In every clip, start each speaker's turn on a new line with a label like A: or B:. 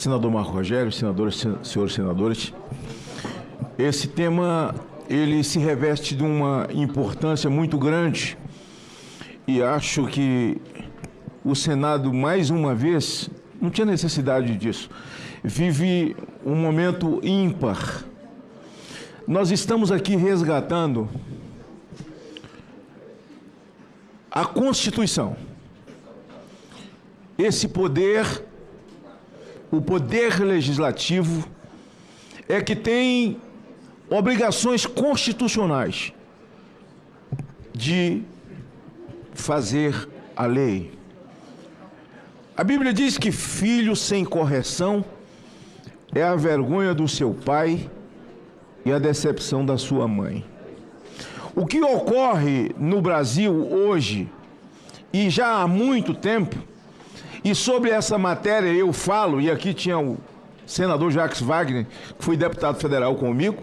A: Senador Marco Rogério, senadores, senhores senadores, esse tema ele se reveste de uma importância muito grande e acho que o Senado, mais uma vez, não tinha necessidade disso, vive um momento ímpar. Nós estamos aqui resgatando a Constituição, esse poder. O poder legislativo é que tem obrigações constitucionais de fazer a lei. A Bíblia diz que filho sem correção é a vergonha do seu pai e a decepção da sua mãe. O que ocorre no Brasil hoje, e já há muito tempo, e sobre essa matéria eu falo, e aqui tinha o senador Jacques Wagner, que foi deputado federal comigo,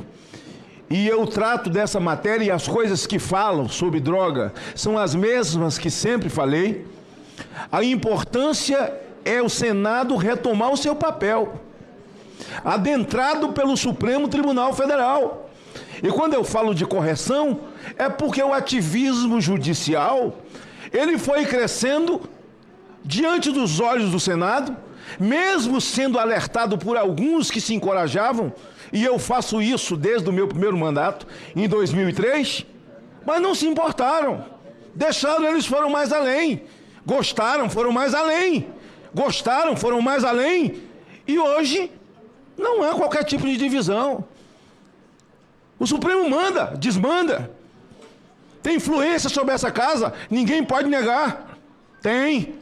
A: e eu trato dessa matéria e as coisas que falam sobre droga são as mesmas que sempre falei. A importância é o Senado retomar o seu papel, adentrado pelo Supremo Tribunal Federal. E quando eu falo de correção, é porque o ativismo judicial, ele foi crescendo diante dos olhos do Senado, mesmo sendo alertado por alguns que se encorajavam, e eu faço isso desde o meu primeiro mandato, em 2003, mas não se importaram, deixaram, eles foram mais além, gostaram, foram mais além, gostaram, foram mais além, e hoje não há qualquer tipo de divisão. O Supremo manda, desmanda, tem influência sobre essa casa, ninguém pode negar, tem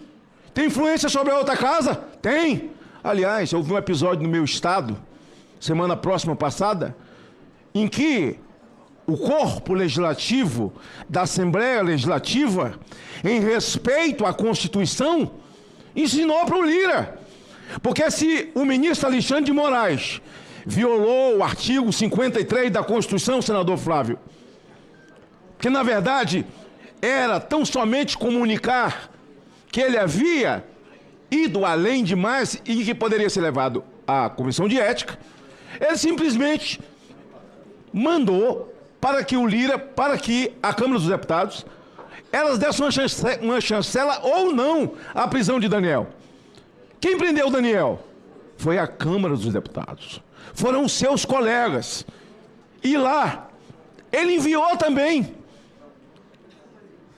A: influência sobre a outra casa? Tem. Aliás, houve um episódio no meu estado, semana próxima passada, em que o corpo legislativo da Assembleia Legislativa, em respeito à Constituição, ensinou para o Lira. Porque se o ministro Alexandre de Moraes violou o artigo 53 da Constituição, senador Flávio, que na verdade era tão somente comunicar que ele havia ido além demais e que poderia ser levado à comissão de ética, ele simplesmente mandou para que o Lira, para que a Câmara dos Deputados, elas dessem uma chancela ou não à prisão de Daniel. Quem prendeu Daniel? Foi a Câmara dos Deputados. Foram os seus colegas. E lá, ele enviou também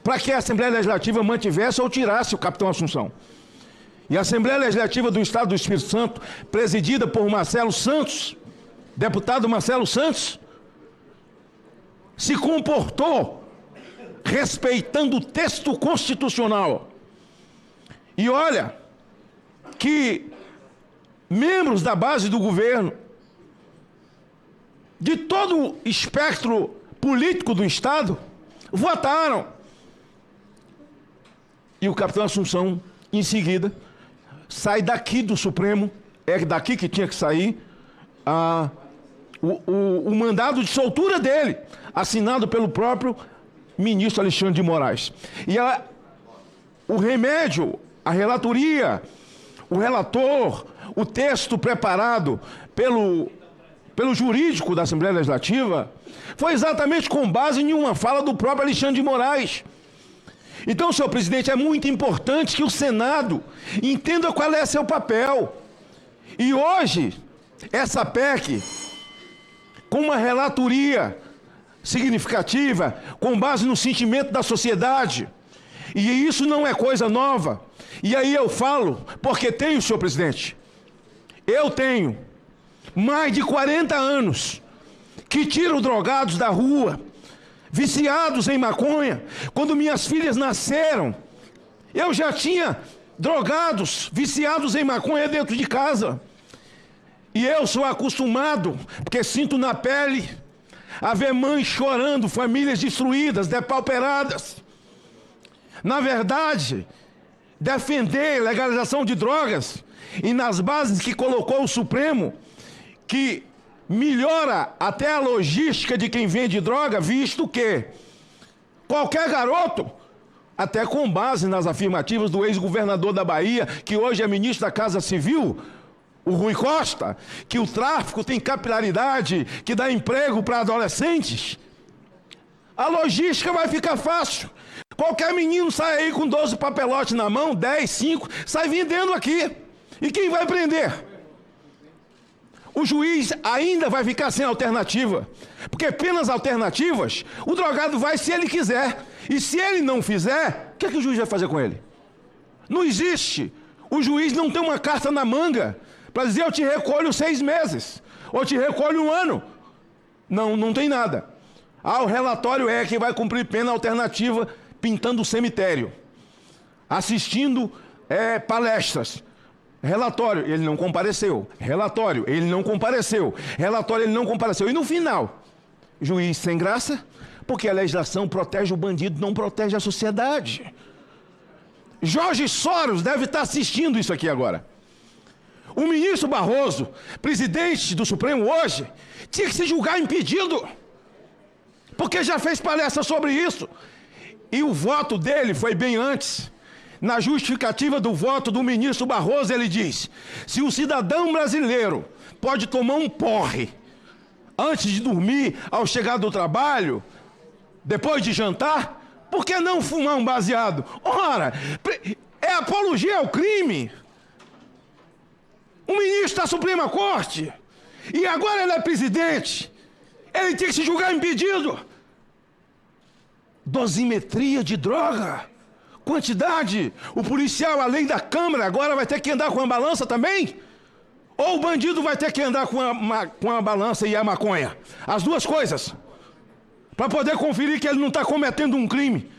A: para que a Assembleia Legislativa mantivesse ou tirasse o capitão Assunção. E a Assembleia Legislativa do Estado do Espírito Santo, presidida por Marcelo Santos, deputado Marcelo Santos, se comportou respeitando o texto constitucional. E olha que membros da base do governo, de todo o espectro político do Estado, votaram. E o capitão Assunção, em seguida, sai daqui do Supremo, é daqui que tinha que sair, o mandado de soltura dele, assinado pelo próprio ministro Alexandre de Moraes. E o remédio, a relatoria, o relator, o texto preparado pelo jurídico da Assembleia Legislativa, foi exatamente com base em uma fala do próprio Alexandre de Moraes. Então, senhor presidente, é muito importante que o Senado entenda qual é seu papel. E hoje, essa PEC, com uma relatoria significativa, com base no sentimento da sociedade, e isso não é coisa nova. E aí eu falo, porque tenho, senhor presidente, eu tenho mais de 40 anos que tiro drogados da rua, viciados em maconha. Quando minhas filhas nasceram, eu já tinha drogados, viciados em maconha dentro de casa. E eu sou acostumado, porque sinto na pele, a ver mães chorando, famílias destruídas, depauperadas. Na verdade, defender legalização de drogas, e nas bases que colocou o Supremo, que melhora até a logística de quem vende droga, visto que qualquer garoto, até com base nas afirmativas do ex-governador da Bahia, que hoje é ministro da Casa Civil, o Rui Costa, que o tráfico tem capilaridade, que dá emprego para adolescentes, a logística vai ficar fácil. Qualquer menino sai aí com 12 papelotes na mão, 10, 5, sai vendendo aqui. E quem vai prender? O juiz ainda vai ficar sem alternativa, porque penas alternativas, o drogado vai se ele quiser. E se ele não fizer, o que é que o juiz vai fazer com ele? Não existe. O juiz não tem uma carta na manga para dizer eu te recolho 6 meses, ou te recolho 1 ano. Não tem nada. O relatório é que vai cumprir pena alternativa pintando o cemitério, assistindo palestras. Relatório, ele não compareceu. Relatório, ele não compareceu. Relatório, ele não compareceu. E no final, juiz sem graça, porque a legislação protege o bandido, não protege a sociedade. Jorge Soros deve estar assistindo isso aqui agora. O ministro Barroso, presidente do Supremo hoje, tinha que se julgar impedido, porque já fez palestra sobre isso. E o voto dele foi bem antes. Na justificativa do voto do ministro Barroso, ele diz: se o cidadão brasileiro pode tomar um porre antes de dormir, ao chegar do trabalho, depois de jantar, por que não fumar um baseado? Ora, é apologia ao crime. Um ministro da Suprema Corte, e agora ele é presidente, ele tem que se julgar impedido. Dosimetria de droga, quantidade. O policial, além da câmera, agora vai ter que andar com a balança também? Ou o bandido vai ter que andar com a balança e a maconha? As duas coisas, para poder conferir que ele não está cometendo um crime.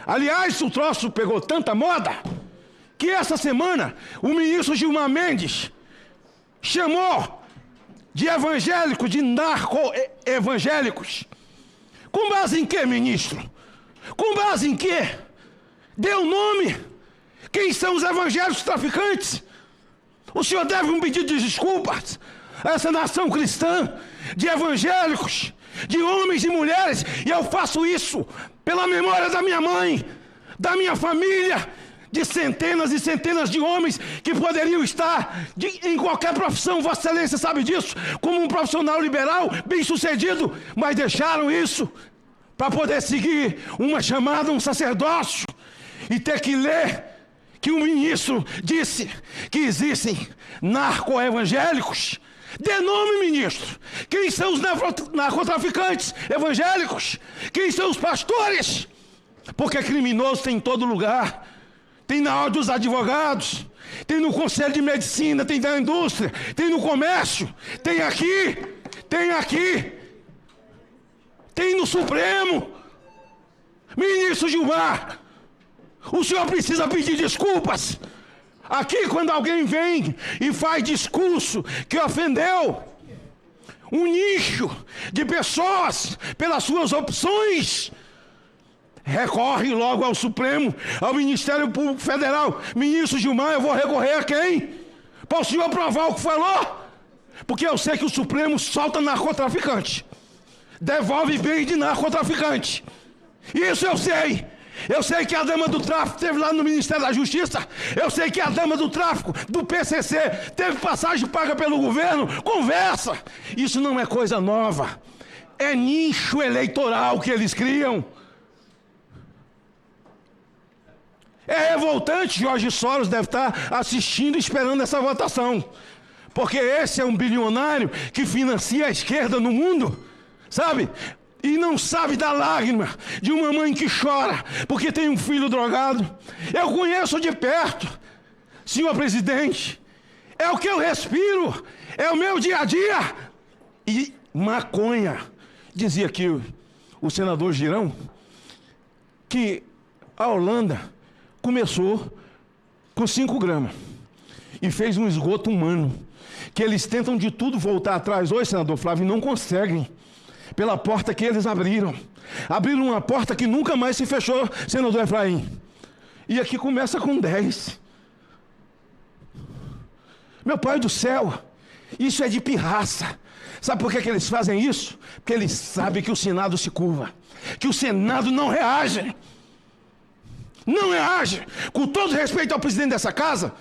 A: Aliás, o troço pegou tanta moda que essa semana o ministro Gilmar Mendes chamou de evangélicos, de narco-evangélicos. Com base em quê, ministro? Com base em quê? Deu nome. Quem são os evangélicos traficantes? O senhor deve um pedido de desculpas a essa nação cristã, de evangélicos, de homens e mulheres, e eu faço isso pela memória da minha mãe, da minha família, de centenas e centenas de homens que poderiam estar em qualquer profissão, Vossa Excelência sabe disso, como um profissional liberal, bem-sucedido, mas deixaram isso para poder seguir uma chamada, um sacerdócio, e ter que ler que o ministro disse que existem narco-evangélicos. Dê nome, ministro. Quem são os narcotraficantes evangélicos? Quem são os pastores? Porque criminoso tem em todo lugar. Tem na ordem dos advogados, tem no Conselho de Medicina, tem da indústria, tem no comércio, tem aqui, tem no Supremo. Ministro Gilmar, o senhor precisa pedir desculpas. Aqui, quando alguém vem e faz discurso que ofendeu um nicho de pessoas pelas suas opções, recorre logo ao Supremo, ao Ministério Público Federal. Ministro Gilmar, eu vou recorrer a quem? Para o senhor provar o que falou? Porque eu sei que o Supremo solta narcotraficante, devolve bem de narcotraficante. Isso eu sei. Eu sei que a dama do tráfico esteve lá no Ministério da Justiça. Eu sei que a dama do tráfico do PCC teve passagem paga pelo governo. Conversa. Isso não é coisa nova. É nicho eleitoral que eles criam. É revoltante. Jorge Soros deve estar assistindo e esperando essa votação, porque esse é um bilionário que financia a esquerda no mundo, sabe? E não sabe da lágrima de uma mãe que chora porque tem um filho drogado. Eu conheço de perto, senhor presidente. É o que eu respiro, é o meu dia a dia. E maconha, dizia aqui o senador Girão, que a Holanda começou com 5 gramas e fez um esgoto humano, que eles tentam de tudo voltar atrás hoje, senador Flávio, e não conseguem. Pela porta que eles abriram. Abriram uma porta que nunca mais se fechou, senador Efraim. E aqui começa com 10. Meu pai do céu, isso é de pirraça. Sabe por que eles fazem isso? Porque eles sabem que o Senado se curva, que o Senado não reage. Não reage. Com todo respeito ao presidente dessa casa,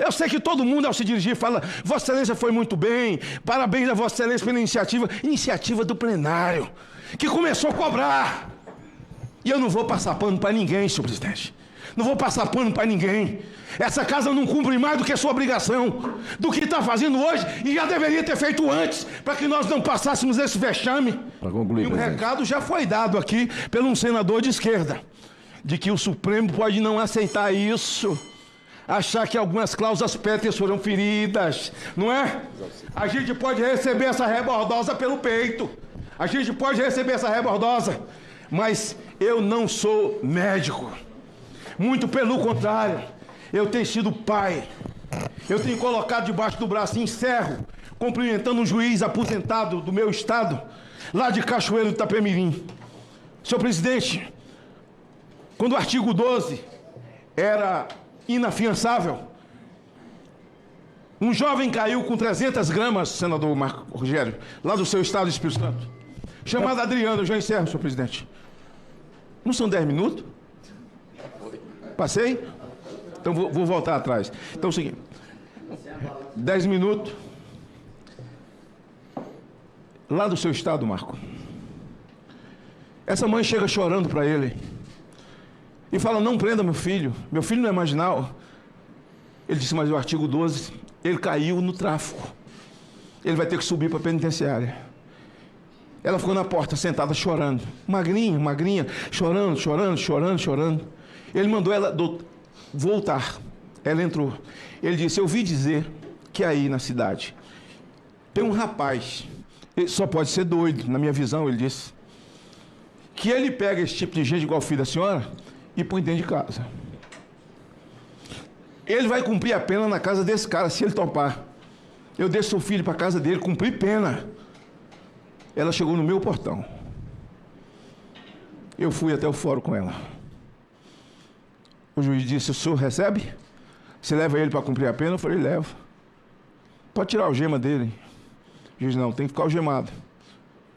A: Eu sei que todo mundo, ao se dirigir, fala: Vossa Excelência foi muito bem, parabéns a Vossa Excelência pela iniciativa do plenário, que começou a cobrar. E eu não vou passar pano para ninguém, senhor presidente. Não vou passar pano para ninguém. Essa casa não cumpre mais do que a sua obrigação, do que está fazendo hoje, e já deveria ter feito antes, para que nós não passássemos esse vexame. Para concluir, e um recado já foi dado aqui por um senador de esquerda, de que o Supremo pode não aceitar isso, achar que algumas cláusulas pétreas foram feridas, não é? A gente pode receber essa rebordosa pelo peito, a gente pode receber essa rebordosa, mas eu não sou médico, muito pelo contrário, eu tenho sido pai, eu tenho colocado debaixo do braço, e encerro, cumprimentando um juiz aposentado do meu estado, lá de Cachoeiro do Itapemirim. Senhor presidente, quando o artigo 12 era inafiançável, um jovem caiu com 300 gramas, senador Marco Rogério, lá do seu estado de Espírito Santo, chamado Adriano. Eu já encerro, senhor presidente. Não são 10 minutos? Passei? Então vou voltar atrás. Então é o seguinte, 10 minutos, lá do seu estado, Marco. Essa mãe chega chorando para ele e fala: não prenda meu filho não é marginal. Ele disse: mas o artigo 12, ele caiu no tráfico, ele vai ter que subir para a penitenciária. Ela ficou na porta sentada chorando, magrinha, chorando. Ele mandou ela voltar, ela entrou. Ele disse: eu ouvi dizer que aí na cidade tem um rapaz, ele só pode ser doido, na minha visão, ele disse, que ele pega esse tipo de gente igual o filho da senhora e põe dentro de casa. Ele vai cumprir a pena na casa desse cara, se ele topar. Eu deixo seu filho para a casa dele, cumprir pena. Ela chegou no meu portão. Eu fui até o fórum com ela. O juiz disse: o senhor recebe? Você leva ele para cumprir a pena? Eu falei: levo. Pode tirar a algema dele. O juiz: não, tem que ficar algemado.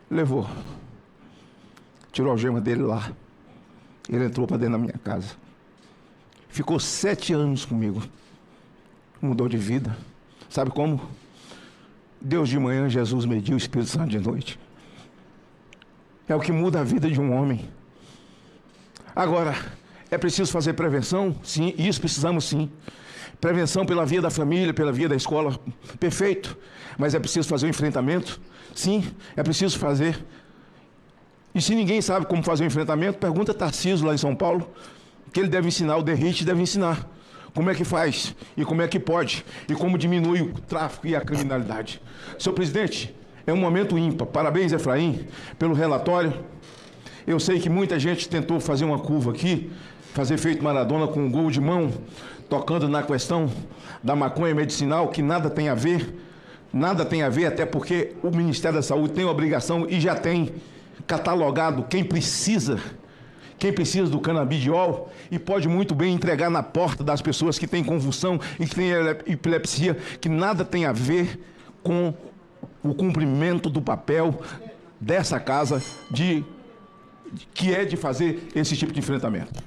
A: Levou. Tirou a algema dele lá. Ele entrou para dentro da minha casa. Ficou 7 anos comigo. Mudou de vida. Sabe como? Deus de manhã, Jesus mediu, o Espírito Santo de noite. É o que muda a vida de um homem. Agora, é preciso fazer prevenção? Sim, isso precisamos sim. Prevenção pela via da família, pela via da escola, perfeito. Mas é preciso fazer o enfrentamento? Sim, é preciso fazer. E se ninguém sabe como fazer o enfrentamento, pergunta a Tarcísio lá em São Paulo, que ele deve ensinar, o Derrite deve ensinar. Como é que faz? E como é que pode? E como diminui o tráfico e a criminalidade? Senhor presidente, é um momento ímpar. Parabéns, Efraim, pelo relatório. Eu sei que muita gente tentou fazer uma curva aqui, fazer feito Maradona com um gol de mão, tocando na questão da maconha medicinal, que nada tem a ver, até porque o Ministério da Saúde tem a obrigação e já tem catalogado quem precisa do canabidiol e pode muito bem entregar na porta das pessoas que têm convulsão e que têm epilepsia, que nada tem a ver com o cumprimento do papel dessa casa que é de fazer esse tipo de enfrentamento.